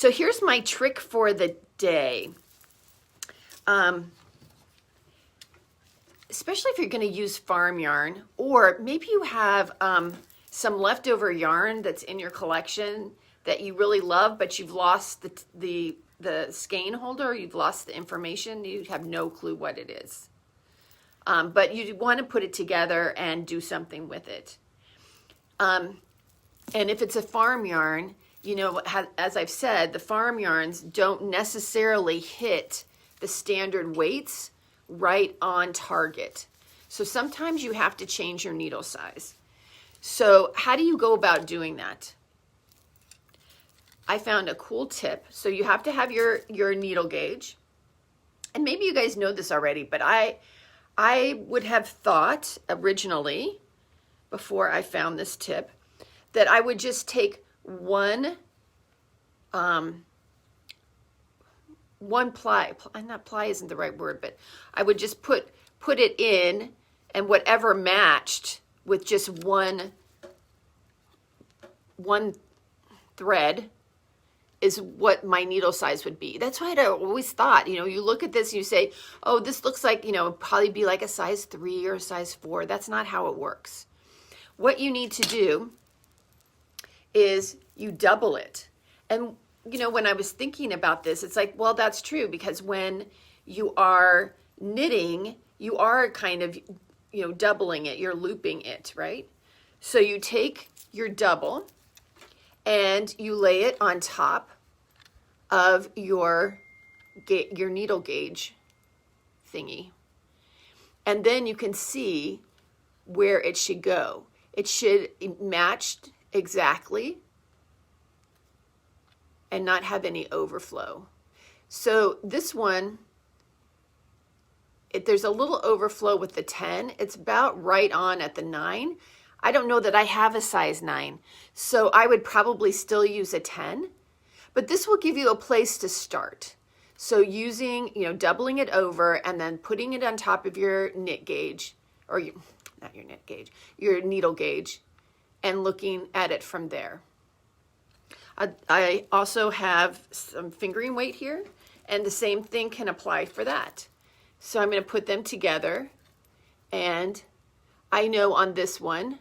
So here's my trick for the day. Especially if you're going to use farm yarn, or maybe you have some leftover yarn that's in your collection that you really love, but you've lost the skein holder, you've lost the information, you have no clue what it is. But you want to put it together and do something with it. And if it's a farm yarn, you know, as I've said, the farm yarns don't necessarily hit the standard weights right on target. So sometimes you have to change your needle size. So how do you go about doing that? I found a cool tip. So you have to have your needle gauge. And maybe you guys know this already, but I would have thought originally, before I found this tip, that I would just take one ply, not ply isn't the right word, but I would just put it in, and whatever matched with just one thread is what my needle size would be. That's what I always thought. You know, you look at this and you say, oh, this looks like, you know, probably be like a size 3 or a size 4. That's not how it works. What you need to do is you double it. And, you know, when I was thinking about this, it's like, well, that's true, because when you are knitting, you are kind of, you know, doubling it, you're looping it, right? So you take your double and you lay it on top of your needle gauge thingy. And then you can see where it should go. It should match exactly and not have any overflow. So this one, there's a little overflow with the 10. It's about right on at the 9. I don't know that I have a size 9, so I would probably still use a 10, but this will give you a place to start. So using, you know, doubling it over and then putting it on top of your knit gauge, or not your knit gauge, your needle gauge, and looking at it from there. I also have some fingering weight here, and the same thing can apply for that. So I'm going to put them together, and I know on this one,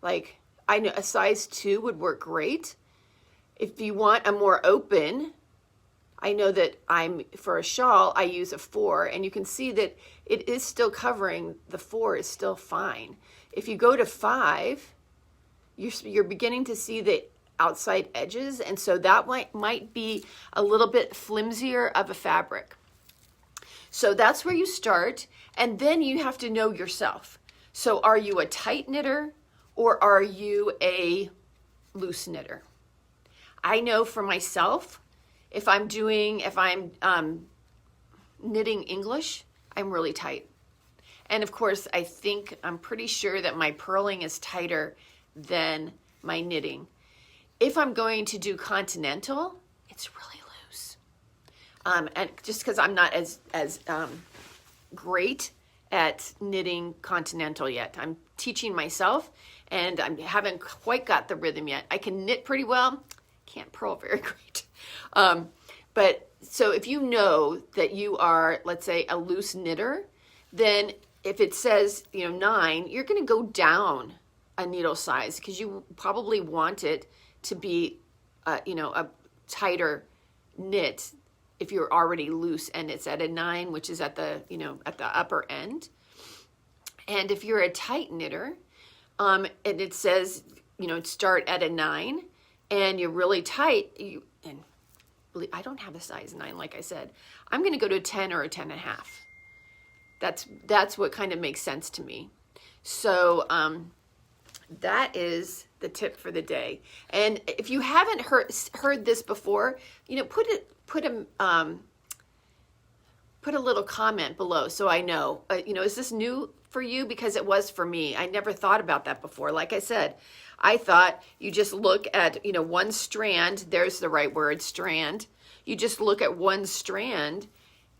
like, I know a size 2 would work great. If you want a more open, I know that for a shawl, I use a 4, and you can see that it is still covering, the 4 is still fine. If you go to 5, you're beginning to see the outside edges, and so that might be a little bit flimsier of a fabric. So that's where you start, and then you have to know yourself. So are you a tight knitter or are you a loose knitter? I know for myself, if I'm knitting English, I'm really tight. And of course, I'm pretty sure that my purling is tighter than my knitting. If I'm going to do continental, it's really loose. And just because I'm not as great at knitting continental yet. I'm teaching myself, and I haven't quite got the rhythm yet. I can knit pretty well, can't purl very great. But so if you know that you are, let's say, a loose knitter, then if it says, 9, you're going to go down a needle size because you probably want it to be, a tighter knit if you're already loose and it's at a 9, which is at the, at the upper end. And if you're a tight knitter, and it says, start at a 9 and you're really tight, and I don't have a size 9, like I said, I'm going to go to a 10 or a 10 and a half. That's what kind of makes sense to me. So that is the tip for the day. And if you haven't heard this before, put a little comment below so I know. Is this new for you? Because it was for me. I never thought about that before. Like I said, I thought you just look at one strand. There's the right word, strand. You just look at one strand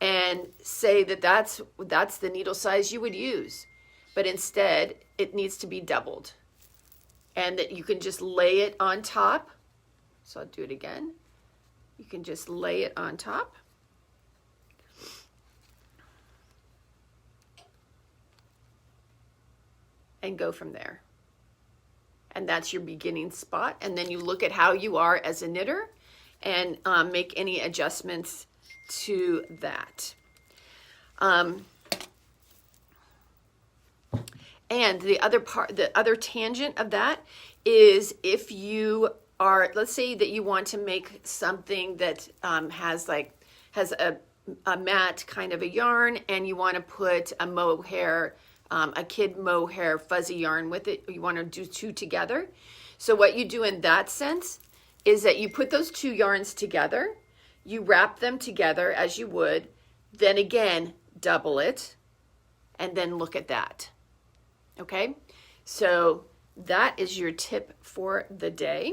and say that's the needle size you would use. But instead, it needs to be doubled. And that you can just lay it on top. So I'll do it again. You can just lay it on top. And go from there. And that's your beginning spot. And then you look at how you are as a knitter and make any adjustments to that. And the other part, the other tangent of that is if you are, let's say that you want to make something that has a matte kind of a yarn, and you want to put a mohair, a kid mohair fuzzy yarn with it. You want to do two together. So what you do in that sense is that you put those two yarns together, you wrap them together as you would, then again, double it, and then look at that. Okay, so that is your tip for the day.